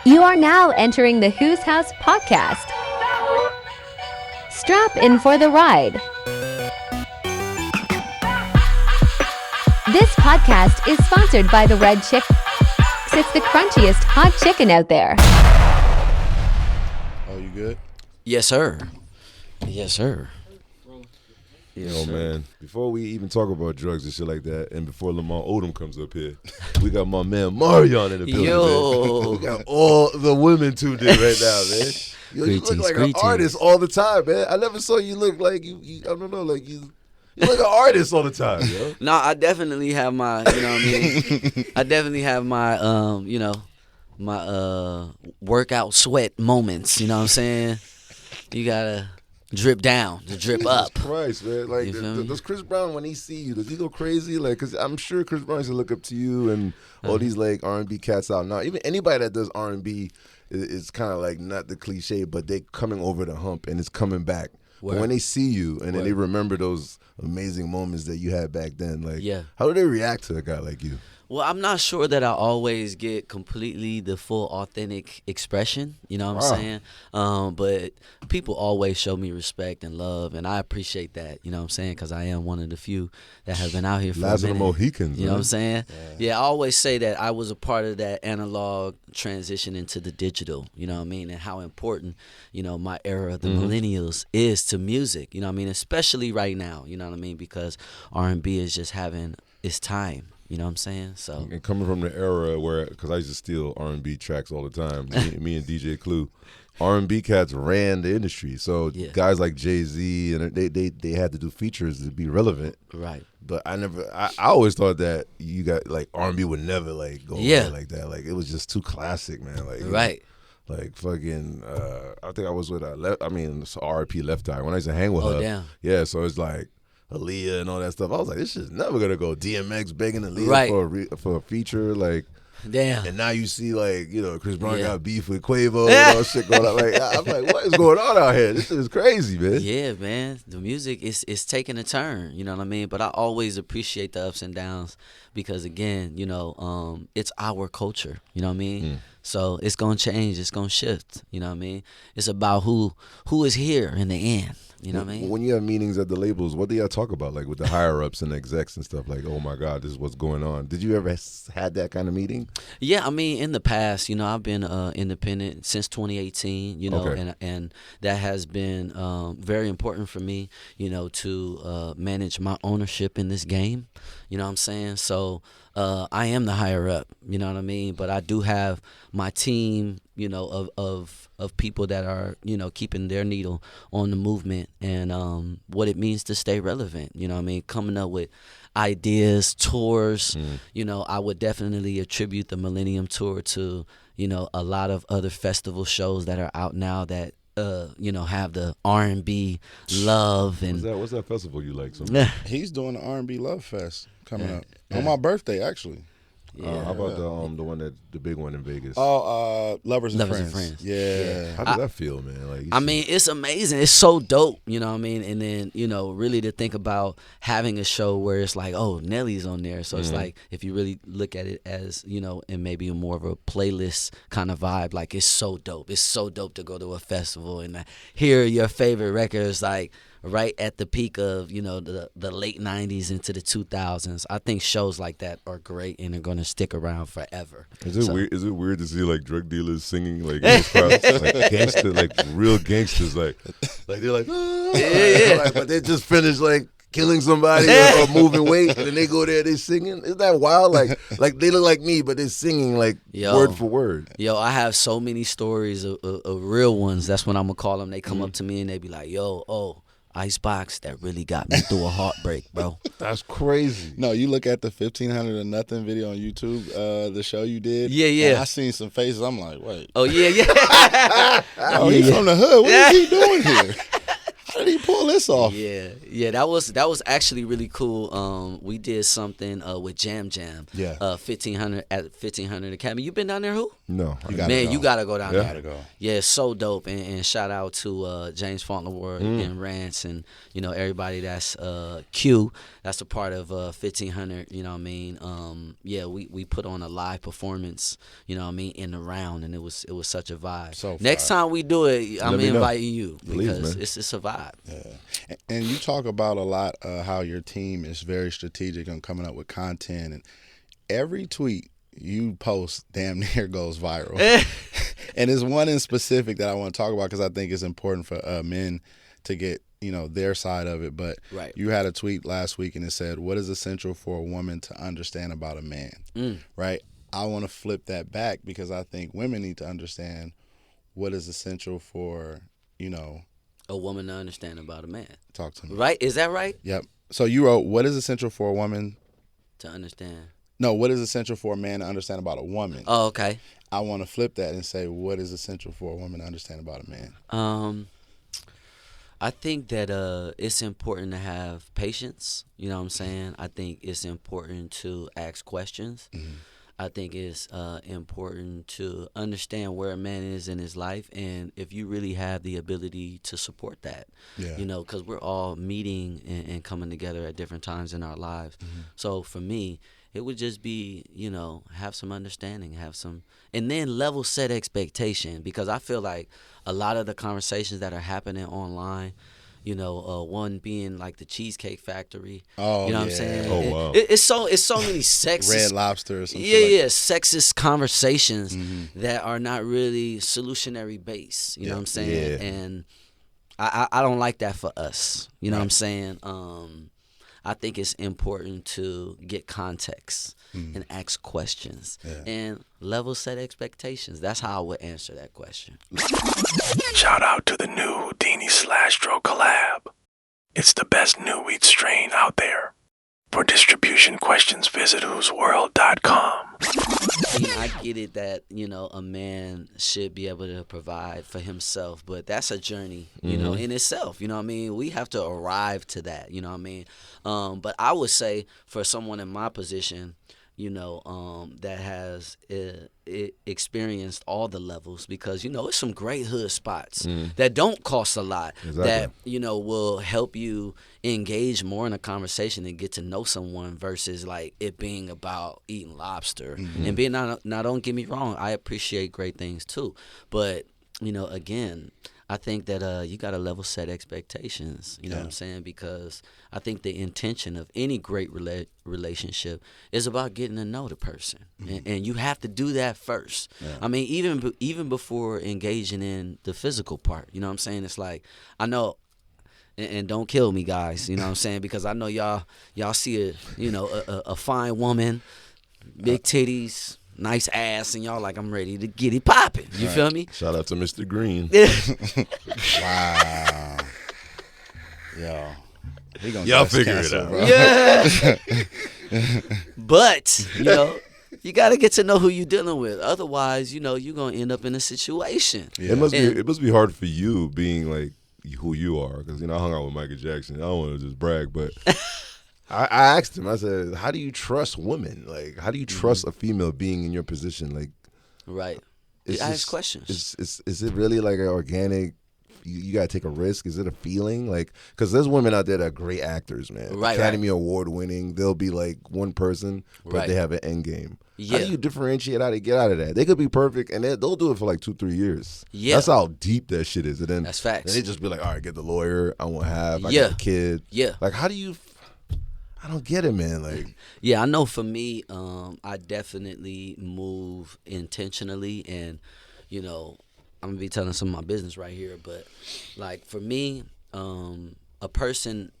You are now entering the Who's House podcast. Strap in for the ride. This podcast is sponsored by the Red Chick. It's the crunchiest hot chicken out there. Oh, you good? Yes, sir. Yes, sir. Yo, man, before we even talk about drugs and shit like that, and before Lamar Odom comes up here, we got my man Marion in the building, man. We got all the women tuned in right now, man. Yo, you look like an artist all the time, man. I never saw you look like you I don't know, like you look an artist all the time, yo. No, I definitely have my, you know what I mean? I definitely have my, my workout sweat moments, you know what I'm saying? You gotta drip down to drip up. Christ, man. Like, does Chris Brown, when he see you, does he go crazy? Like, because I'm sure Chris Brown used to look up to you and all these, like, R&B cats out now. Even anybody that does R&B is kind of like not the cliche, but they coming over the hump and it's coming back. But when they see you and then they remember those amazing moments that you had back then, like, how do they react to a guy like you? Well, I'm not sure that I always get completely the full authentic expression, you know what I'm saying? But people always show me respect and love, and I appreciate that, you know what I'm saying? Because I am one of the few that have been out here for Last a minute. of the Mohicans, you know what I'm saying? Yeah, I always say that I was a part of that analog transition into the digital, you know what I mean? And how important, you know, my era, the millennials, is to music, you know what I mean? Especially right now, you know what I mean? Because R&B is just having its time. You know what I'm saying? So, and coming from the era where, because I used to steal R&B tracks all the time, me and DJ WHOO, R&B cats ran the industry. So guys like Jay-Z, and they had to do features to be relevant. Right. But I always thought that you got, like, R&B would never, like, go away like that. Like, it was just too classic, man. Like, right. Like, fucking, I think I was with RIP Left Eye. When I used to hang with her. Damn. Yeah, so it's like, Aaliyah and all that stuff. I was like, this shit's never gonna go. DMX begging Aaliyah for a feature, like, damn. And now you see, like, you know, Chris Brown got beef with Quavo and all shit going on. Like, I'm like, what is going on out here? This is crazy, man. Yeah, man. The music is taking a turn. You know what I mean? But I always appreciate the ups and downs because, again, you know, it's our culture. You know what I mean? So it's gonna change. It's gonna shift. You know what I mean? It's about who is here in the end. You know what I mean? When you have meetings at the labels, what do y'all talk about, like with the higher ups and the execs and stuff? Like, oh my God, this is what's going on. Did you ever had that kind of meeting? Yeah, I mean, in the past, you know, I've been independent since 2018. You know, and that has been very important for me. You know, to manage my ownership in this game. You know what I'm saying? So I am the higher up. You know what I mean? But I do have my team. You know, of people that are, you know, keeping their needle on the movement and what it means to stay relevant. You know what I mean? Coming up with ideas, tours. You know, I would definitely attribute the Millennium Tour to, you know, a lot of other festival shows that are out now that, you know, have the R&B love. And what's that festival you like so much? He's doing the R&B Love Fest coming up on my birthday, actually. Yeah. How about the one the big one in Vegas? Oh, Lovers and Friends. Yeah. How does that feel, man? Like, I mean, it's amazing. It's so dope, you know what I mean? And then, you know, really to think about having a show where it's like, oh, Nelly's on there. So it's like, if you really look at it as, you know, and maybe more of a playlist kind of vibe, like, it's so dope. It's so dope to go to a festival and hear your favorite records, like, right at the peak of, you know, the late 90s into the 2000s. I think shows like that are great and are going to stick around forever. Is it weird to see, like, drug dealers singing, like, in those crowds? Like, gangster, like, real gangsters, like they're like, like, but they just finished, like, killing somebody or moving weight, and then they go there, they singing. Isn't that wild? Like they look like me, but they're singing, like, word for word. Yo, I have so many stories of real ones. That's what I'm going to call them. They come up to me and they be like, yo, Icebox, that really got me through a heartbreak, bro. That's crazy. No, you look at the 1500 or nothing video on YouTube, the show you did. Yeah. And I seen some faces. I'm like, wait. Oh, yeah. Oh, he's from the hood. What is he doing here? How did he pull list off. Yeah. That was actually really cool. We did something with Jam Jam. Yeah. 1500 at 1500 Academy. You been down there, Who? No. You gotta go down there. Gotta go. Yeah, it's so dope. And shout out to James Fauntleroy and Rance and everybody that's Q. That's a part of 1500. You know what I mean? Yeah, we put on a live performance. You know what I mean, in the round, and it was such a vibe. So next time we do it, I'm inviting you because it's a vibe. Yeah, and you talk about a lot how your team is very strategic on coming up with content, and every tweet you post damn near goes viral. And there's one in specific that I want to talk about because I think it's important for men to get their side of it. But you had a tweet last week and it said, "What is essential for a woman to understand about a man?" Right? I want to flip that back because I think women need to understand what is essential for a woman to understand about a man. Talk to me. Right? Is that right? Yep. So you wrote, "What is essential for a woman to understand?" No, what is essential for a man to understand about a woman? Oh, okay. I want to flip that and say, what is essential for a woman to understand about a man? I think that it's important to have patience. You know what I'm saying? I think it's important to ask questions. Mm-hmm. I think it's important to understand where a man is in his life and if you really have the ability to support that. Yeah. Because we're all meeting and coming together at different times in our lives. Mm-hmm. So for me, it would just be, have some understanding, and then level set expectation, because I feel like a lot of the conversations that are happening online, one being like the Cheesecake Factory. Oh, you know what I'm saying? Oh, wow. It's so many sexist Red Lobster or something. Sexist conversations that are not really solutionary based. You know what I'm saying? Yeah. And I don't like that for us. You know what I'm saying? I think it's important to get context and ask questions and level set expectations. That's how I would answer that question. Shout out to the new Houdini/Dro collab. It's the best new weed strain out there. For distribution questions, visit whoosworld.com. I get it that, a man should be able to provide for himself, but that's a journey, in itself. You know what I mean? We have to arrive to that, you know what I mean? But I would say for someone in my position, that has experienced all the levels, because it's some great hood spots that don't cost a lot, that will help you engage more in a conversation and get to know someone versus like it being about eating lobster and being now don't get me wrong, I appreciate great things too, but again, I think that you got to level set expectations, you know what I'm saying? Because I think the intention of any great relationship is about getting to know the person. And you have to do that first. Yeah. I mean, even before engaging in the physical part, you know what I'm saying? It's like, I know, and don't kill me, guys, you know what I'm saying? Because I know y'all see a fine woman, big titties, nice ass, and y'all like, I'm ready to get it popping. You feel me? Shout out to Mr. Green. Wow. Yo. Y'all figure it out. Bro. Yeah. But, you got to get to know who you're dealing with. Otherwise, you're going to end up in a situation. Yeah. It must be hard for you being like who you are, because, I hung out with Michael Jackson. I don't want to just brag, but I asked him, I said, how do you trust women? Like, how do you trust a female being in your position? Like, right. You ask questions. Is it really like an organic, you got to take a risk? Is it a feeling? Like, because there's women out there that are great actors, man. Right, Academy Award winning. They'll be like one person, but they have an end game. Yeah. How do you differentiate how to get out of that? They could be perfect, and they'll do it for like 2-3 years. Yeah. That's how deep that shit is. And then that's facts. Then they just be like, all right, get the lawyer. I won't have. I got a kid. Yeah. Like, how do you... I don't get it, man. Like, yeah, I know for me, I definitely move intentionally, and I'm gonna be telling some of my business right here, but like for me, a person.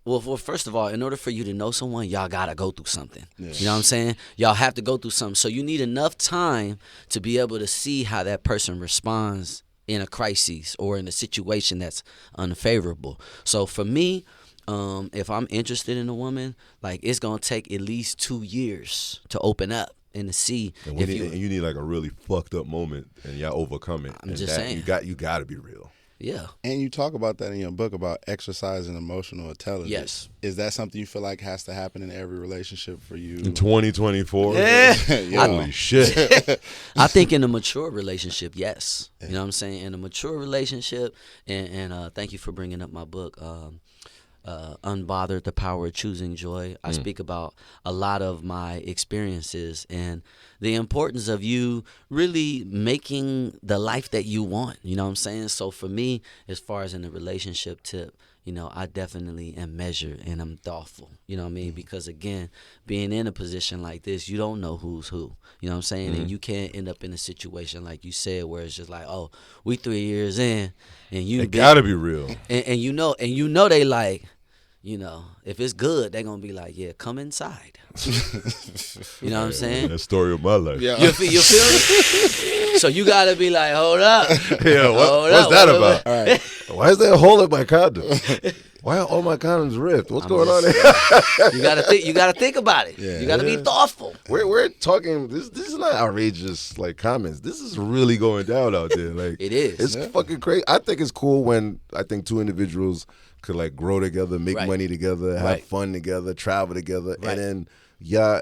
Well, first of all, in order for you to know someone, y'all gotta go through something. Yeah. You know what I'm saying? Y'all have to go through something. So you need enough time to be able to see how that person responds in a crisis or in a situation that's unfavorable. So for me, if I'm interested in a woman, like it's gonna take at least 2 years to open up and to see and you need like a really fucked up moment and y'all overcome it. I'm just saying, you got to be real. Yeah. And you talk about that in your book about exercising emotional intelligence. Yes. Is that something you feel like has to happen in every relationship for you? In 2024? Yeah. Holy shit. I think in a mature relationship, yes. You know what I'm saying? In a mature relationship, and thank you for bringing up my book, Unbothered, The Power of Choosing Joy. I speak about a lot of my experiences and the importance of you really making the life that you want. You know what I'm saying? So for me, as far as in the relationship tip, you know, I definitely am measured and I'm thoughtful. You know what I mean? Because again, being in a position like this, you don't know who's who. You know what I'm saying? And you can't end up in a situation like you said where it's just like, oh, we 3 years in and you gotta be real. And you know they like, you know, if it's good, they're gonna be like, yeah, come inside. You know what I'm saying? That story of my life. Yeah. You feel me? So you gotta be like, hold up. Yeah, what's that about? All right. Why is there a hole in my condom? Why are all my condoms ripped? What's going on there? You gotta think about it. Yeah. You gotta be thoughtful. We're talking. This is not outrageous like comments. This is really going down out there. Like It is. It's fucking crazy. I think it's cool when I think two individuals could like grow together, make Right. money together, have Right. fun together, travel together, Right. and then y'all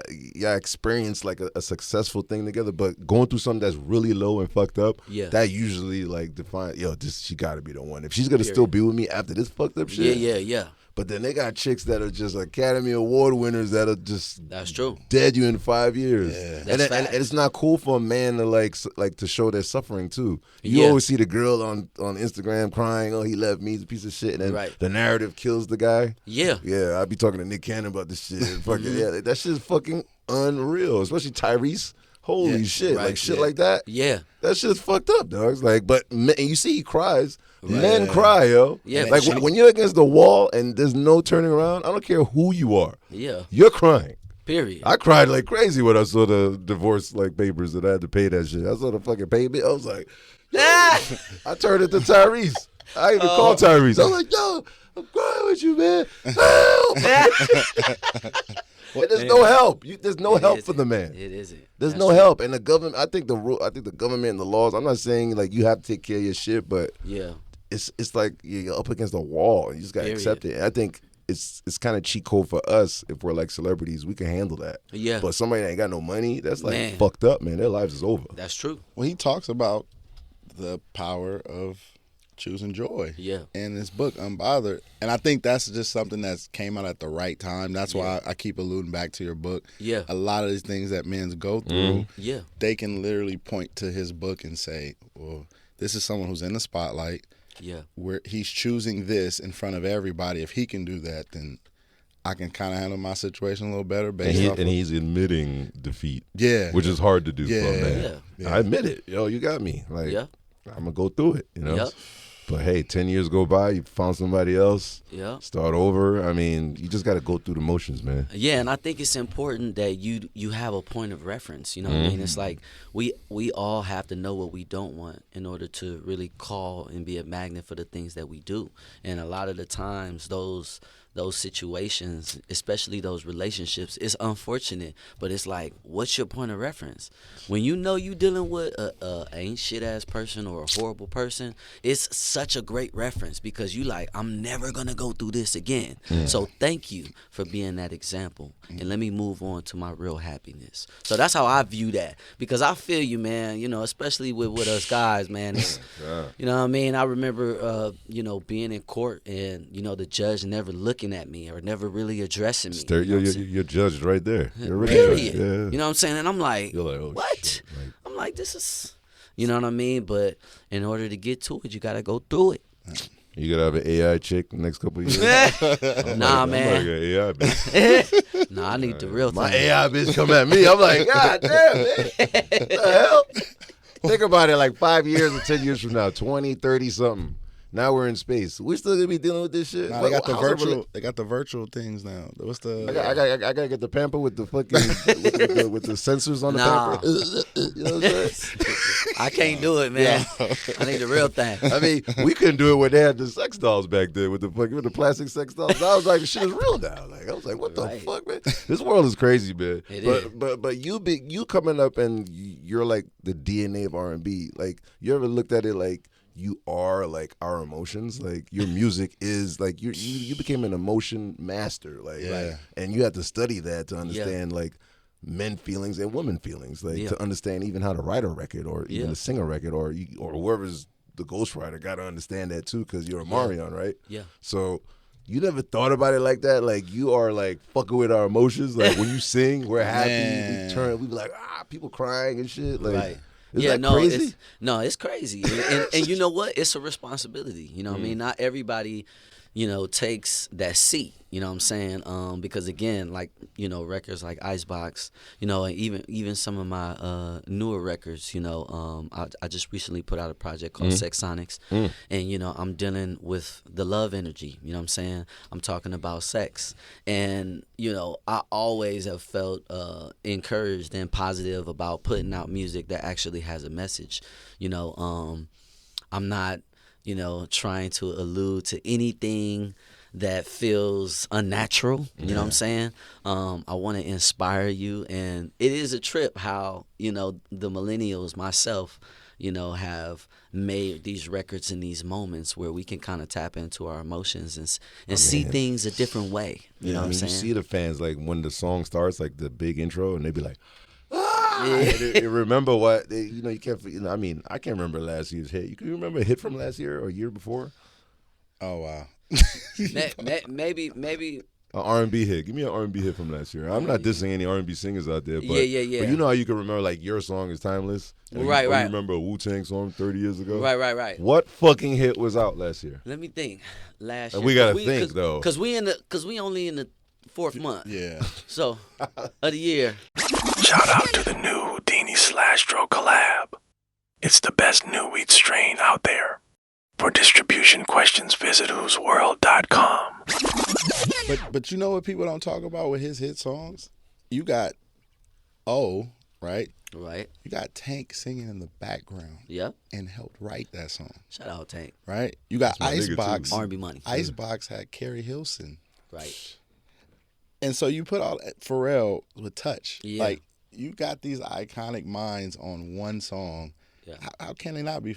experience like a successful thing together. But going through something that's really low and fucked up, Yeah. that usually like define. She got to be the one. If she's gonna Period. still be with me after this fucked up shit, Yeah. But then they got chicks that are just Academy Award winners that are just That's true. dead you in 5 years. Yeah. That's And facts. it's not cool for a man to like to show their suffering too. You Yeah. always see the girl on Instagram crying, oh, he left me, he's a piece of shit, and then Right. the narrative kills the guy. Yeah. Yeah, I'd be talking to Nick Cannon about this shit. Fucking yeah, that shit's fucking unreal. Especially Tyrese. Holy Yeah, shit, right, like shit yeah. like that. Yeah. That shit's fucked up, dogs. Like, but and you see he cries. Right. Men cry, yo. Yeah, like for sure. when you're against the wall and there's no turning around. I don't care who you are. Yeah. You're crying. Period. I cried like crazy when I saw the divorce like papers that I had to pay that shit. I saw the fucking payment. I was like, I turned it to Tyrese. I even called Tyrese. I was like, yo, I'm crying with you, man. Help! And there's no help. There's no help for the man. It isn't. There's That's no true. help, and the government. I think the government and the laws. I'm not saying like you have to take care of your shit, but Yeah. it's like you're up against a wall. You just gotta Period. accept it. And I think it's kind of cheat code for us if we're like celebrities. We can handle that. Yeah. But somebody that ain't got no money, that's like Man. fucked up, man. Their lives is over. That's true. Well, he talks about the power of choosing joy. Yeah. In this book, Unbothered. And I think that's just something that came out at the right time. That's why I keep alluding back to your book. Yeah. A lot of these things that men go through, Yeah. they can literally point to his book and say, well, this is someone who's in the spotlight. Yeah. Where he's choosing this in front of everybody. If he can do that, then I can kind of handle my situation a little better based off of, he's admitting defeat. Yeah. Which is hard to do for a Yeah. man. Yeah. I admit it. Yo, you got me. Like, Yeah. I'm gonna go through it. You know. Yep. But hey, 10 years go by, you found somebody else. Yeah. Start over. I mean, you just got to go through the motions, man. Yeah, and I think it's important that you have a point of reference. You know what I mean? It's like we all have to know what we don't want in order to really call and be a magnet for the things that we do. And a lot of the times those situations, especially those relationships, it's unfortunate, but it's like, what's your point of reference? When you know you dealing with a ain't shit ass person or a horrible person, it's such a great reference because you like, I'm never gonna go through this again. So thank you for being that example, and let me move on to my real happiness. So that's how I view that, because I feel you, man. You know, especially with us guys, man. It's, you know what I mean? I remember, you know, being in court and, you know, the judge never looking at me or never really addressing me. You know what I'm saying? You're judged right there. You're already Period. judged. Yeah. You know what I'm saying? And I'm like, You're like, oh, what? shit. Like, I'm like, this is, you know what I mean? But in order to get to it, you got to go through it. you gotta have an AI chick the next couple of years. Nah, I'm man. like an AI bitch. Nah, I need the real thing. My AI bitch come at me. I'm like, God damn, man. What the hell? Think about it, like 5 years or 10 years from now, 20, 30 something. Now we're in space. We're still gonna be dealing with this shit. Nah, they got the How's it virtual. really- They got the virtual things now. What's the? I gotta get the pamper with the fucking with the sensors on the Nah. pamper. You know what I'm saying? I can't do it, man. I need the real thing. I mean, we couldn't do it when they had the sex dolls back then with the plastic sex dolls. I was like, shit is real now. Like I was like, what the Right. fuck, man? This world is crazy, man. It but you coming up and you're like the DNA of R&B. Like you ever looked at it like you are like our emotions. Like your music is like you became an emotion master. Like, and you had to study that to understand like men feelings and women feelings. Like to understand even how to write a record or even to sing a record or whoever's the ghostwriter got to understand that too because you're OMARION, right? Yeah. So. You never thought about it like that? Like, you are, like, fucking with our emotions? Like, when you sing, we're happy. We be like, people crying and shit. Like, is that crazy? It's crazy. And you know what? It's a responsibility. You know what I mean? Not everybody, takes that seat. You know what I'm saying? Because, again, like, records like Icebox, and even some of my newer records, I just recently put out a project called Sex Sonics. And, I'm dealing with the love energy. You know what I'm saying? I'm talking about sex. And, I always have felt encouraged and positive about putting out music that actually has a message. I'm not, trying to allude to anything that feels unnatural. You know what I'm saying? I want to inspire you. And it is a trip how, the millennials, myself, have made these records in these moments where we can kind of tap into our emotions and see things a different way. You know what I'm saying? You see the fans, like, when the song starts, like, the big intro, and they be like, they remember what, you can't, I mean, I can't remember last year's hit. You can remember a hit from last year or year before? Oh, wow. maybe an R&B hit. Give me an R&B hit from last year. I'm not dissing any R&B singers out there, but But you know how you can remember like your song is timeless. Right. You remember a Wu-Tang song 30 years ago. Right. What fucking hit was out last year? Let me think. Last year, we gotta think though, because we only in the 4th month. Yeah. So of the year. Shout out to the new Houdini/Dro collab. It's the best new wheat strain out there. For distribution questions, visit whoosworld.com. But you know what people don't talk about with his hit songs? You got right? Right. You got Tank singing in the background. Yep. And helped write that song. Shout out Tank. Right? You got Icebox. R&B money. Icebox had Carrie Hilson. Right. And so you put all Pharrell with Touch. Yeah. Like, you got these iconic minds on one song. Yeah. How can they not be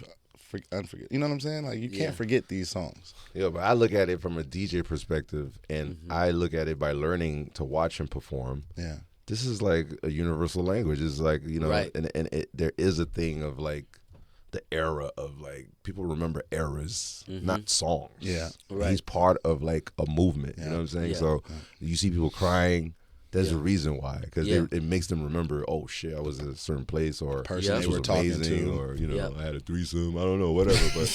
unforgettable? You know what I'm saying? Like, you can't forget these songs. Yeah, but I look at it from a DJ perspective, and I look at it by learning to watch him perform. Yeah. This is like a universal language. It's like, right. and there is a thing of like the era of like, people remember eras, not songs. Yeah. Right. He's part of like a movement. You know what I'm saying? Yeah. So you see people crying. There's a reason why, because it makes them remember. Oh shit, I was in a certain place, or person they were talking amazing, to, or I had a threesome. I don't know, whatever. But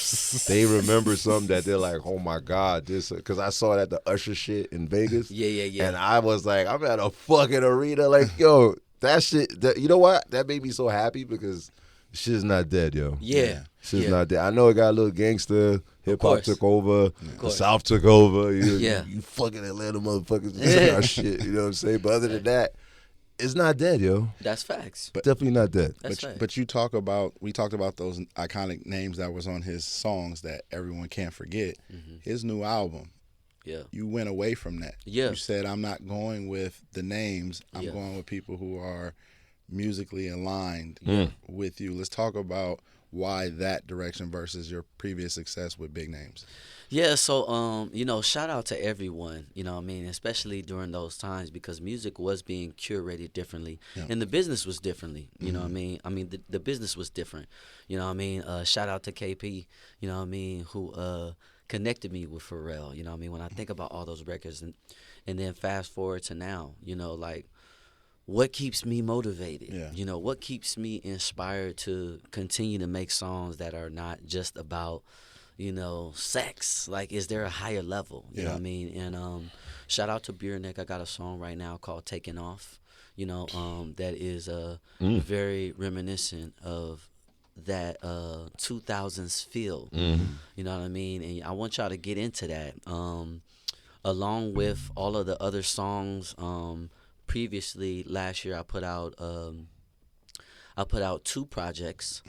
they remember something that they're like, oh my god, this. Because I saw it at the Usher shit in Vegas. Yeah. And I was like, I'm at a fucking arena, like, yo, that shit. You know what? That made me so happy because shit's not dead, yo. Yeah. Shit's not dead. I know it got a little gangster. Hip hop took over. The South took over. You fucking Atlanta motherfuckers. Our shit. You know what I'm saying? But other than that, it's not dead, yo. That's facts. But definitely not dead. But we talked about those iconic names that was on his songs that everyone can't forget. His new album. Yeah. You went away from that. Yeah. You said, I'm not going with the names. I'm going with people who are musically aligned with you. Let's talk about why that direction versus your previous success with big names. Yeah, so shout out to everyone, especially during those times, because music was being curated differently and the business was differently, you know what I mean? I mean the business was different. You know what I mean? Shout out to KP, you know what I mean, who connected me with Pharrell, you know what I mean? When I think about all those records and then fast forward to now, like what keeps me motivated? Yeah. What keeps me inspired to continue to make songs that are not just about, sex? Like, is there a higher level? You know what I mean? And shout out to Burnick. I got a song right now called Taking Off, that is very reminiscent of that 2000s feel. You know what I mean? And I want y'all to get into that. Along with all of the other songs, previously, last year I put out 2 projects,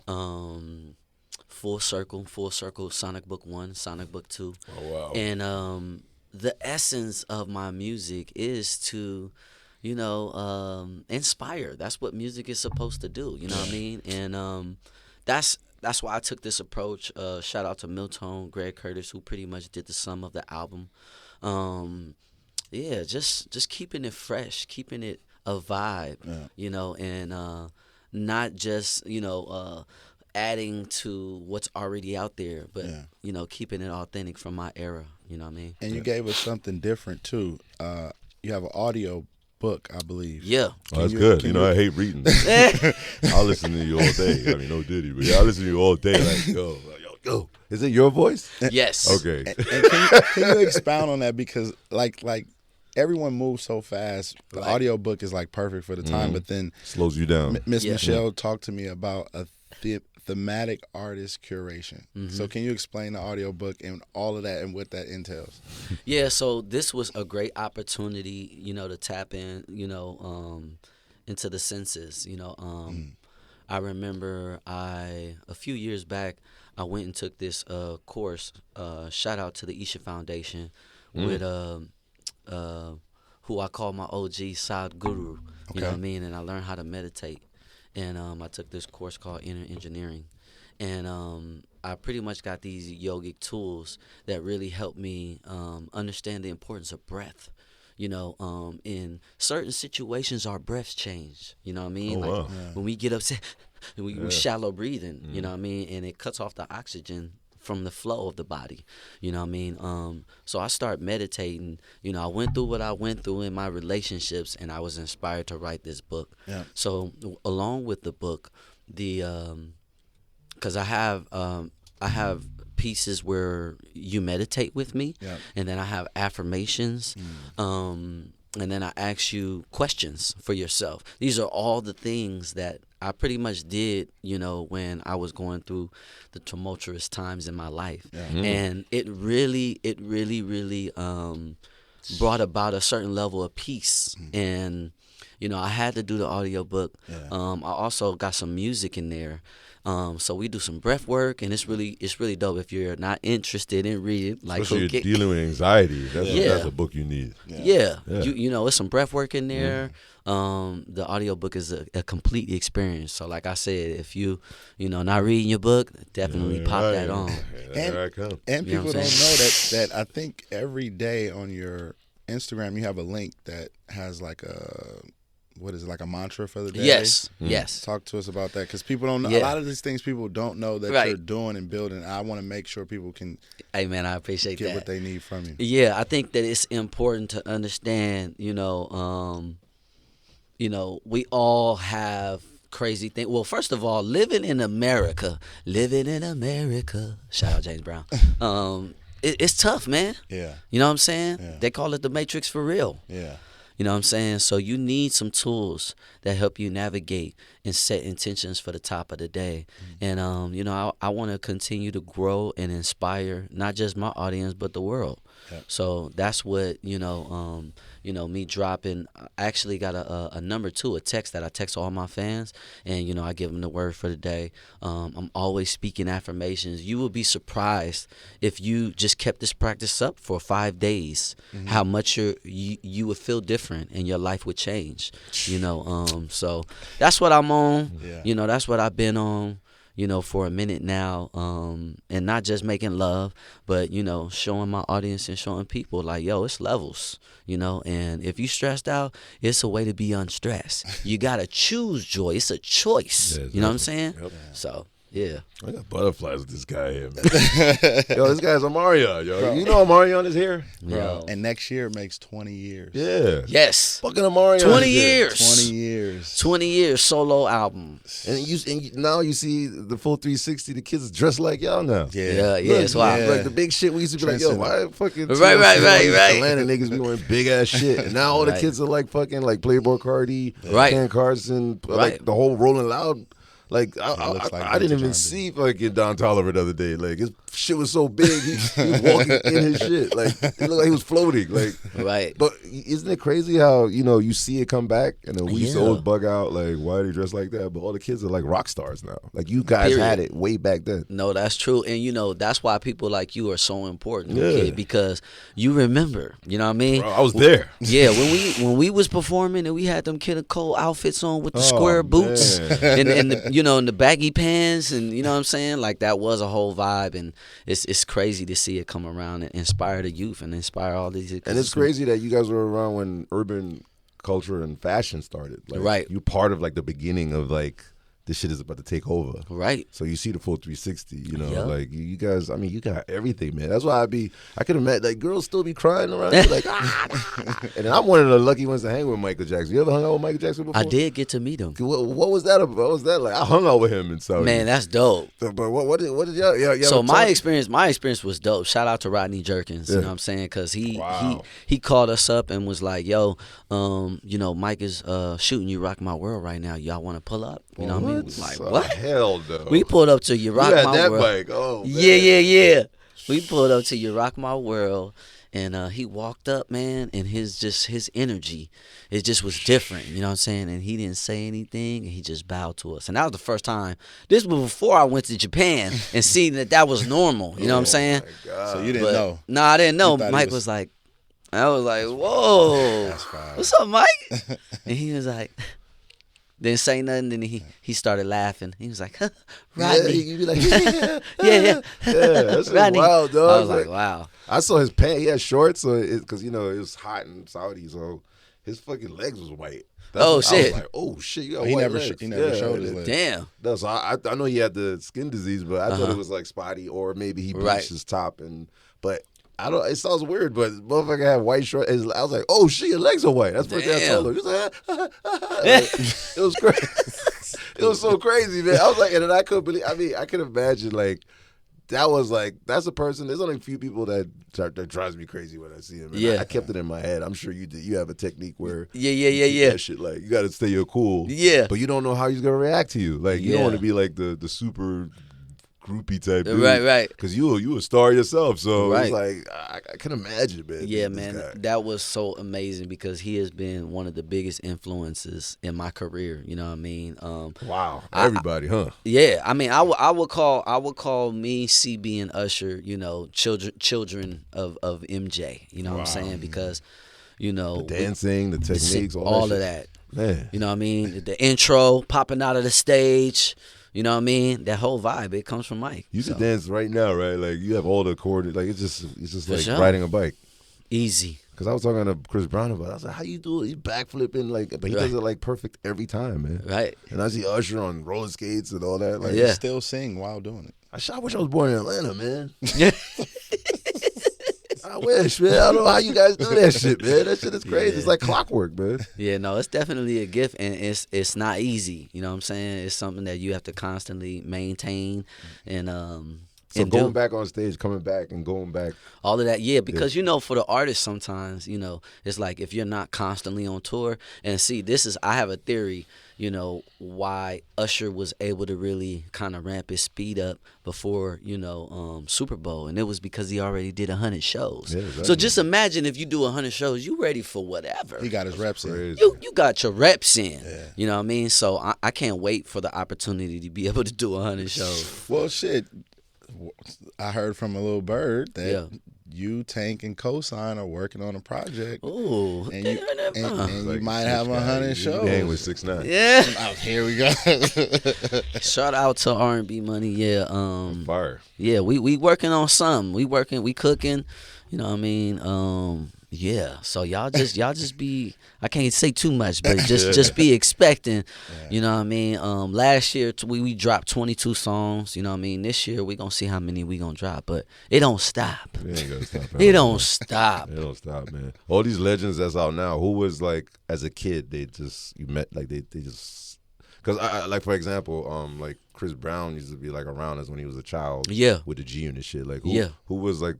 Full Circle, Sonic Book 1, Sonic Book 2. Oh wow! And the essence of my music is to, inspire. That's what music is supposed to do. You know what I mean? And that's that's why I took this approach. Shout out to Milton, Greg Curtis, who pretty much did the sum of the album. Yeah, just keeping it fresh, keeping it a vibe, you know, and not just, you know, adding to what's already out there, but, you know, keeping it authentic from my era, you know what I mean? And you gave us something different, too. You have an audio book, I believe. Yeah. Oh, that's good. You know, I hate reading. I'll listen to you all day. I mean, no Diddy, but I'll listen to you all day. Like, yo. Is it your voice? Yes. Okay. And can you expound on that? Because, like everyone moves so fast. The audio book is, like, perfect for the time, but then slows you down. Miss Michelle talked to me about a thematic artist curation. So can you explain the audiobook and all of that and what that entails? Yeah, so this was a great opportunity, you know, to tap in, you know, into the senses, you know. I remember a few years back, I went and took this course, shout out to the Isha Foundation, with who I call my OG Sad Guru, you know what I mean? And I learned how to meditate. And I took this course called Inner Engineering. And I pretty much got these yogic tools that really helped me understand the importance of breath. You know, in certain situations, our breaths change. You know what I mean? When we get upset, we shallow breathing, you know what I mean? And it cuts off the oxygen from the flow of the body, you know what I mean? So I started meditating. You know, I went through what I went through in my relationships, and I was inspired to write this book. So along with the book, because I have pieces where you meditate with me, and then I have affirmations, and then I ask you questions for yourself. These are all the things that I pretty much did, you know, when I was going through the tumultuous times in my life. And it really brought about a certain level of peace. And, you know, I had to do the audiobook. I also got some music in there. So we do some breath work, and it's really dope. If you're not interested in reading, like especially you're dealing with anxiety, that's a book you need. You know, it's some breath work in there. The audio book is a complete experience. So like I said, if you know, not reading your book, definitely pop that on. And people don't know that I think every day on your Instagram you have a link that has like like a mantra for the day? Yes. Talk to us about that, because people don't know. A lot of these things people don't know that you're doing and building. I want to make sure people can I appreciate get that. what they need from you. Yeah, I think that it's important to understand, you know, we all have crazy things. Well, first of all, living in America, shout out James Brown. It's tough, man. Yeah. You know what I'm saying? Yeah. They call it the Matrix for real. Yeah. You know what I'm saying? So you need some tools that help you navigate and set intentions for the top of the day. And, you know, I want to continue to grow and inspire not just my audience, but the world. So that's what, you know, me dropping. I actually got a number 2, a text that I text all my fans, and, you know, I give them the word for the day. I'm always speaking affirmations. You will be surprised if you just kept this practice up for 5 days, how much you would feel different and your life would change, you know. So that's what I'm on. You know, that's what I've been on, you know, for a minute now, and not just making love, but, you know, showing my audience and showing people like, yo, it's levels, you know, and if you stressed out, it's a way to be unstressed. You got to choose joy. It's a choice. You know what I'm saying? So, yeah. I got butterflies with this guy here, man. Yo, this guy's OMARION, yo. Bro. You know OMARION is here? Bro. And next year it makes 20 years. Yeah. Yes. Fucking OMARION. 20 years. 20 years. 20 years solo album. And now you see the full 360. The kids dressed like y'all now. Yeah. It's wild. Like the big shit we used to be like, yo, why fucking right. Atlanta niggas be wearing big ass shit, and now all the kids are like fucking like Playboy Cardi, Ken Carson, like the whole Rolling Loud. Like I didn't even see fucking Don Toliver the other day. Like it's shit was so big, he was walking in his shit. Like, it looked like he was floating. Like, right. But isn't it crazy how, you see it come back? And then we used to always bug out, like, why are they dressed like that? But all the kids are like rock stars now. Like, you guys had it way back then. No, that's true. And, that's why people like you are so important, kid, because you remember, you know what I mean? Bro, I was there. Yeah, when we was performing and we had them Kid Cole outfits on with the square boots and and the baggy pants, and you know what I'm saying? Like, that was a whole vibe, and it's crazy to see it come around and inspire the youth and inspire all these. And it's crazy that you guys were around when urban culture and fashion started. Like, right. You're part of like the beginning of like this shit is about to take over. Right. So you see the full 360, like you guys, I mean, you got everything, man. That's why I could imagine, like, girls still be crying around you, like, And then I'm one of the lucky ones to hang with Michael Jackson. You ever hung out with Michael Jackson before? I did get to meet him. What was that about? What was that like? I hung out with him in Saudi. Man, that's dope. But what did y'all so my experience was dope. Shout out to Rodney Jerkins, you know what I'm saying? Because he called us up and was like, yo, Mike is shooting You Rock My World right now. Y'all want to pull up? You know what I mean? Like, what? Hell no. We pulled up to You Rock You had My that World. bike. Oh, man. Yeah. We pulled up to You Rock My World, and he walked up, man, and his energy, it just was different. You know what I'm saying? And he didn't say anything, and he just bowed to us. And that was the first time. This was before I went to Japan and seen that was normal. You know what I'm saying? My God. So you didn't know? No, I didn't know. Mike was like, I was like, whoa, what's up, Mike? And he was like, didn't say nothing. Then he started laughing. He was like, Rodney. Yeah, you be like, yeah. Yeah, that's Rodney. Wild, dog. I was like, wow. I saw his pants. He had shorts, so because it was hot in Saudi, so his fucking legs was white. Shit! I was like, oh shit, you got white legs. He never showed his legs. Damn. No, so I know he had the skin disease, but I thought it was like spotty, or maybe he bleached his top. But I don't. It sounds weird, but motherfucker had white shorts. I was like, oh shit, your legs are white. That's what I told him. He was like, it was crazy. It was so crazy, man. I was like, and then I couldn't believe. I mean, I could imagine like. That was like, that's a person. There's only a few people that drives me crazy when I see him. And I kept it in my head. I'm sure you did. You have a technique where that shit, like, you got to stay cool. Yeah. But you don't know how he's gonna react to you. Like, you don't want to be like the super groupie type dude. Right. Because you a star yourself. So it's like, I can imagine, man. Yeah, man. That was so amazing because he has been one of the biggest influences in my career. You know what I mean? Wow. Everybody, huh? Yeah. I mean, I would call me, CB, and Usher, children of MJ. You know what I'm saying? Because, the dancing, the techniques, all of that. Man. You know what I mean? The intro, popping out of the stage. You know what I mean? That whole vibe, it comes from Mike. You can dance right now, right? Like, you have all the coordinates. Like, it's just like sure. riding a bike. Easy. Because I was talking to Chris Brown about it. I was like, how you do it? He's backflipping, like, but he does it, like, perfect every time, man. Right. And I see Usher on roller skates and all that. Like, He still sing while doing it. I wish I was born in Atlanta, man. I wish, man. I don't know how you guys do that shit, man. That shit is crazy. Yeah. It's like clockwork, man. Yeah, no, it's definitely a gift, and it's not easy. You know what I'm saying? It's something that you have to constantly maintain and So going back on stage, coming back and going back. All of that, yeah, because, for the artist sometimes, it's like if you're not constantly on tour. And see, I have a theory, why Usher was able to really kind of ramp his speed up before, Super Bowl. And it was because he already did 100 shows. Yeah, exactly. So just imagine if you do 100 shows, you ready for whatever. He got his reps in. You got your reps in. Yeah. You know what I mean? So I can't wait for the opportunity to be able to do 100 shows. Well, shit. I heard from a little bird that you, Tank, and Cosign are working on a project. Ooh, and you might have 100 shows. Hang with 6ix9ine. Yeah. Oh, here we go. Shout out to R&B Money. Yeah. Fire. Yeah, we working on something. We cooking. You know what I mean? Yeah, so y'all just be, I can't say too much, but just be expecting, you know what I mean? Last year we dropped 22 songs, you know what I mean? This year we gonna see how many we gonna drop, but it don't stop. It ain't gonna stop. It don't stop. It don't stop, man. All these legends that's out now, who was like, as a kid, you met, like they just, because I like, for example, like Chris Brown used to be like around us when he was a child. Yeah. With the G Unit shit. Like, who was like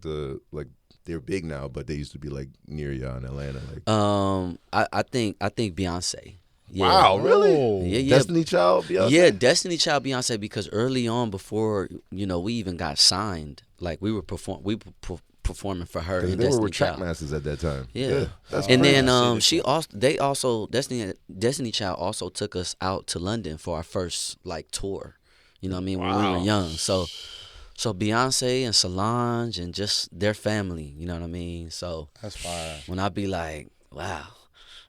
they're big now, but they used to be like near y'all in Atlanta. Like, I think Beyonce. Yeah. Wow, really? Yeah. Destiny Child, Beyonce? Yeah, Destiny Child, Beyonce, because early on, before, we even got signed, like we were performing for her and They Destiny were track Child. masters at that time. Yeah. That's And crazy. then Destiny Child also took us out to London for our first like tour. You know what I mean? When we were young. So Beyonce and Solange and just their family, you know what I mean? So that's fire. When I be like, wow.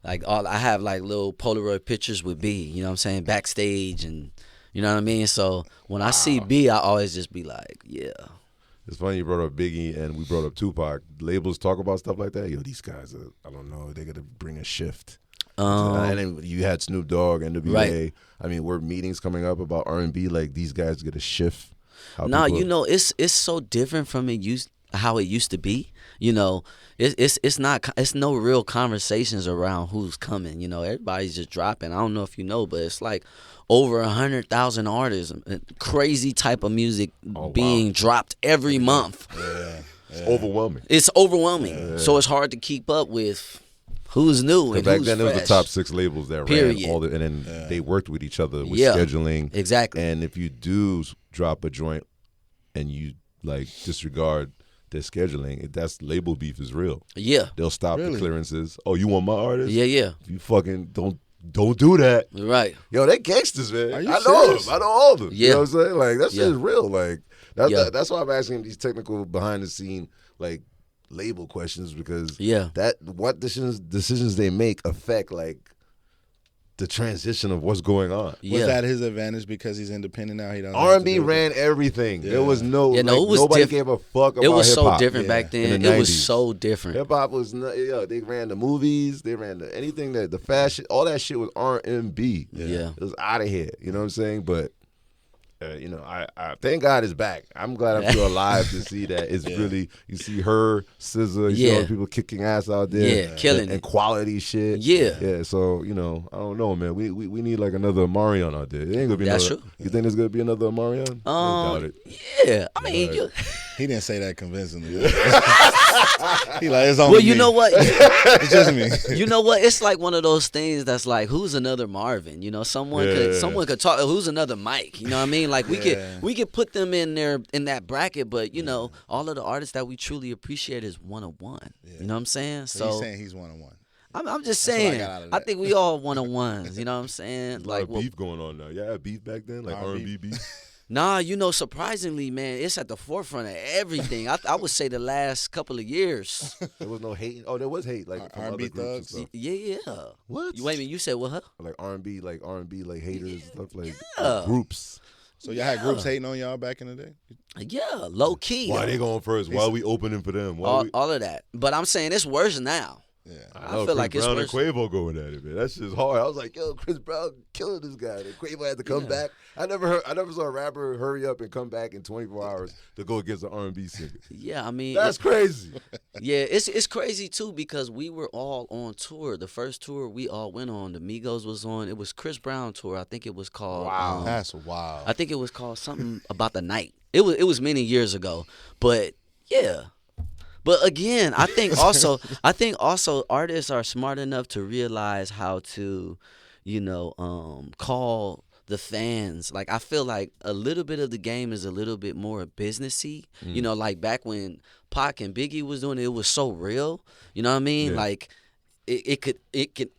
Like I have like little Polaroid pictures with B, you know what I'm saying, backstage, and you know what I mean? So when I see B, I always just be like, yeah. It's funny you brought up Biggie and we brought up Tupac. Labels talk about stuff like that. Yo, these guys are, I don't know, they're going to bring a shift. And then you had Snoop Dogg, NWA. Right. I mean, were meetings coming up about R&B, like these guys get a shift? No, it's so different from how it used to be. It's no real conversations around who's coming. Everybody's just dropping. I don't know if you know, but it's like over 100,000 artists, crazy type of music being dropped every month. Yeah. It's overwhelming. It's overwhelming. Yeah. So it's hard to keep up with who's new and back who's then fresh. It was the top 6 labels that ran all and then they worked with each other with scheduling. Exactly. And if you do drop a joint and you like disregard their scheduling, that's label beef is real. Yeah. They'll stop the clearances. Oh, you want my artist? Yeah. You fucking don't do that. Right. Yo, they gangsters, man. I know them. I know all of them. Yeah. You know what I'm saying? Like, that shit is real. Like, that's why I'm asking these technical behind the scene, like, label questions, because what decisions they make affect, like, the transition of what's going on. Was that his advantage because he's independent now? He doesn't. R&B ran everything. There was no. it was nobody gave a fuck about hip hop. It was so different back then. It was so different. Hip hop was. They ran the movies. They ran anything that the fashion. All that shit was R&B. Yeah. It was out of here. You know what I'm saying? But. I thank God it's back. I'm glad I'm still alive to see that. It's really, you see her, SZA, you see all the people kicking ass out there. Killing and quality shit. Yeah. So, I don't know, man. We need like another OMARION out there. It ain't gonna be That's another. true. You think there's gonna be another OMARION? I doubt it. Yeah. I mean, he didn't say that convincingly. He like, it's on well, me. you know what? It's just me. You know what? It's like one of those things that's like, who's another Marvin? Someone could talk. Who's another Mike? You know what I mean? Like we could put them in there in that bracket, but all of the artists that we truly appreciate is one-on-one. You know what I'm saying? So you're saying he's one-on-one. I'm just saying. I think we all one-on-ones. You know what I'm saying? There's like beef going on now. Yeah, beef back then, like R&B beef. Nah, surprisingly, man, it's at the forefront of everything. I would say the last couple of years. There was no hate. Oh, there was hate, like from R&B other groups thugs. Yeah. What? Wait a minute, you said what? Huh? Like R&B, like haters, stuff like Yeah. groups. So y'all had groups hating on y'all back in the day? Yeah, low key. Why they going first? Why are we opening for them? All of that. But I'm saying it's worse now. Yeah, I feel like it's Brown worse. and Quavo going at it, man. That's just hard. I was like, yo, Chris Brown killing this guy. And Quavo had to come back. I never saw a rapper hurry up and come back in 24 hours to go against an R&B singer. Yeah, I mean that's crazy. Yeah, it's crazy too because we were all on tour. The first tour we all went on, the Migos was on. It was Chris Brown tour. I think it was called. Wow, that's wild. I think it was called something about the night. It was many years ago, but yeah. But again, I think also artists are smart enough to realize how to, call the fans. Like I feel like a little bit of the game is a little bit more businessy. Like back when Pac and Biggie was doing it, it was so real. You know what I mean? Yeah. Like it could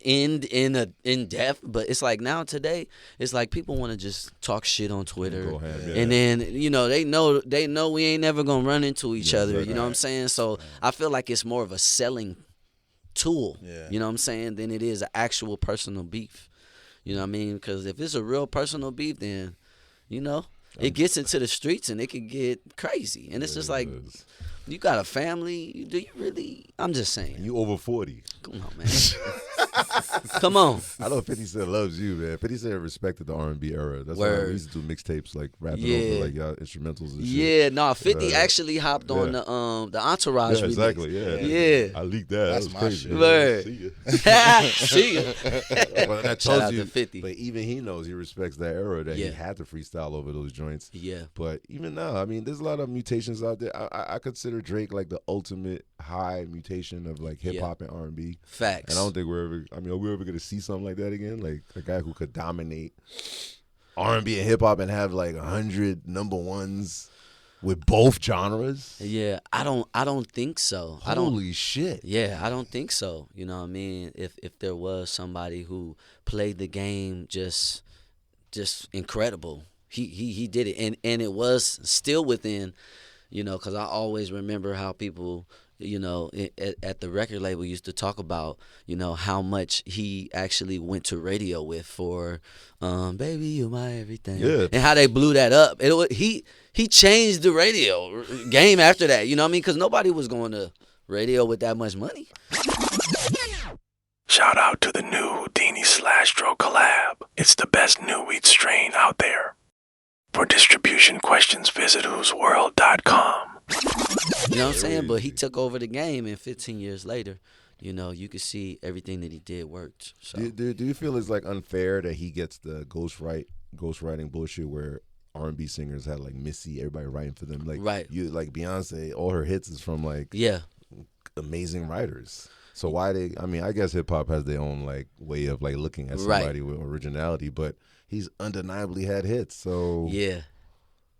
end in death, but it's like now today it's like people want to just talk shit on Twitter, and then they know we ain't never gonna run into each other. You know what I'm saying? So I feel like it's more of a selling tool. You know what I'm saying? Than it is an actual personal beef. You know what I mean? Because if it's a real personal beef, then it gets into the streets and it can get crazy, and it's just like. You got a family? Do you really? I'm just saying. You over 40. Come on, man. Come on. I know 50 Cent loves you, man. 50 Cent respected the R&B era. That's why we used to do mixtapes, like rapping over like y'all instrumentals and shit. Yeah, no, 50 actually hopped on the Entourage remix. Exactly, Yeah. I leaked that. That's that was my crazy. shit. Word. See ya. See ya. Well, that Shout tells out you, to 50. But even he knows, he respects that era that he had to freestyle over those joints. Yeah. But even now, I mean, there's a lot of mutations out there. I consider Drake like the ultimate high mutation of like hip hop and R&B. Facts. And I don't think we're ever I mean, are we ever gonna see something like that again? Like a guy who could dominate R&B and hip hop and have like 100 #1s with both genres? Yeah, I don't think so. Holy shit. Yeah, I don't think so. You know what I mean? If there was somebody who played the game just incredible. He did it, and it was still within, you know, because I always remember how people, you know, at the record label used to talk about, you know, how much he actually went to radio with for Baby You My Everything. Yeah. And how they blew that up. He changed the radio game after that, you know what I mean? Because nobody was going to radio with that much money. Shout out to the new Houdini/Dro collab. It's the best new weed strain out there. For distribution questions, visit whoosworld.com. You know what I'm saying? But he took over the game, and 15 years later, you know, you could see everything that he did worked. So. Do you feel it's like unfair that he gets the ghostwriting bullshit where R&B singers had like Missy, everybody writing for them, like right. You like Beyonce, all her hits is from like amazing writers. So why I guess hip hop has their own like way of like looking at somebody with originality, but he's undeniably had hits. So yeah.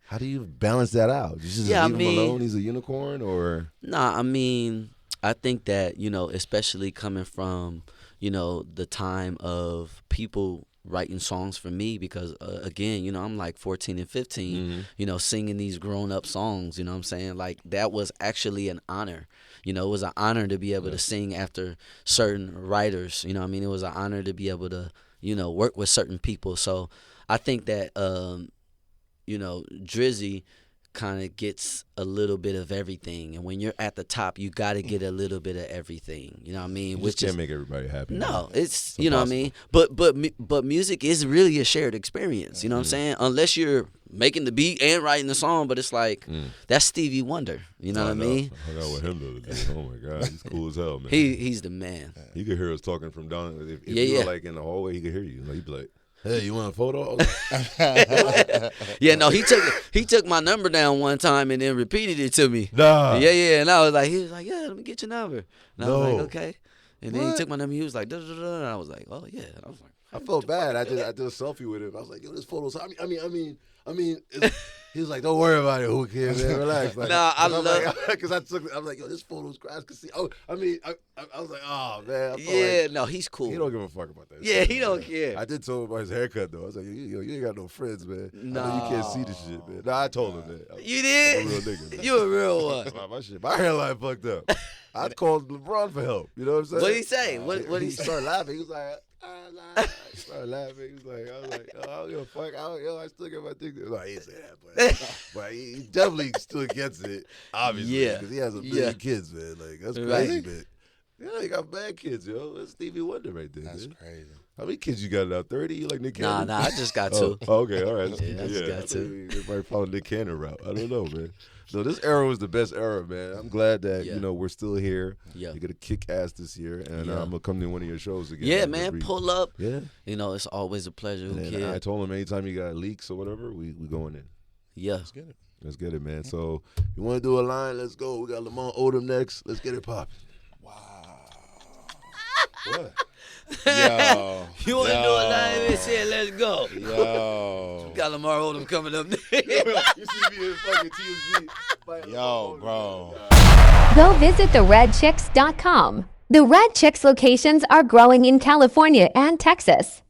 How do you balance that out? You just leave him alone? He's a unicorn, or? Nah, I mean, I think that, you know, especially coming from, you know, the time of people writing songs for me, because again, you know, I'm like 14 and 15, you know, singing these grown-up songs, you know what I'm saying? Like, that was actually an honor. You know, it was an honor to be able to sing after certain writers, you know what I mean? It was an honor to be able to, you know, work with certain people. So I think that, you know, Drizzy kind of gets a little bit of everything, and when you're at the top, you got to get a little bit of everything. You know what I mean? Which can't make everybody happy. No, it's you know what I mean. But music is really a shared experience. You know what I'm saying? Unless you're making the beat and writing the song, but it's like that's Stevie Wonder. You know what I mean? I hung out with him the other day. Oh my God, he's cool as hell, man. He's the man. He could hear us talking from down. If you were like in the hallway, he could hear you. He'd be like, "Hey, you want a photo?" Yeah, no, he took my number down one time and then repeated it to me. Nah. Yeah, and he was like, yeah, let me get your number. And I was like, okay. And then he took my number. He was like, da, da, da, and I was like, oh yeah. And I was like, I felt bad. I did a selfie with him. I was like, yo, this photo's. I mean, he was like, don't worry about it, Who Kid, man, relax. Like, nah, I love because I was like, yo, this photo's crazy. See, I was like, oh man. Yeah, no, he's cool. He don't give a fuck about that. Yeah, shit, he don't care. I did tell him about his haircut though. I was like, yo, you ain't got no friends, man. No, I know you can't see this shit, man. Nah, I told him that. You did? I'm a real nigga, man. You a real one. My hairline fucked up. I called LeBron for help. You know what I'm saying? What'd he say? What he started laughing. He was like, he started laughing. He was like, I was like, oh, I don't give a fuck. I still get my dick. Like, he didn't say that, but he definitely still gets it, obviously, because he has a million kids, man. Like, that's crazy, man. Yeah, he got bad kids, yo. That's Stevie Wonder right there. That's man. crazy. How many kids you got now? 30? You like Nick Cannon? Nah, I just got two. Oh, okay, all right. Yeah, I just got two. Everybody follow Nick Cannon route. I don't know, man. So this era was the best era, man. I'm glad that you know we're still here. Yeah, you're gonna kick ass this year, and I'm gonna come to one of your shows again. Yeah, man, pull up. Yeah, you know it's always a pleasure. Kid. I told him anytime you got leaks or whatever, we going in. Yeah, let's get it, man. So you want to do a line? Let's go. We got Lamont Odom next. Let's get it popping. Wow. What? Yo. You want to do a line and say, let's go. Yo. Got Lamar Odom coming up there. You see me in fucking TMZ. Yo, bro. Go visit theredchicks.com. The Red Chicks locations are growing in California and Texas.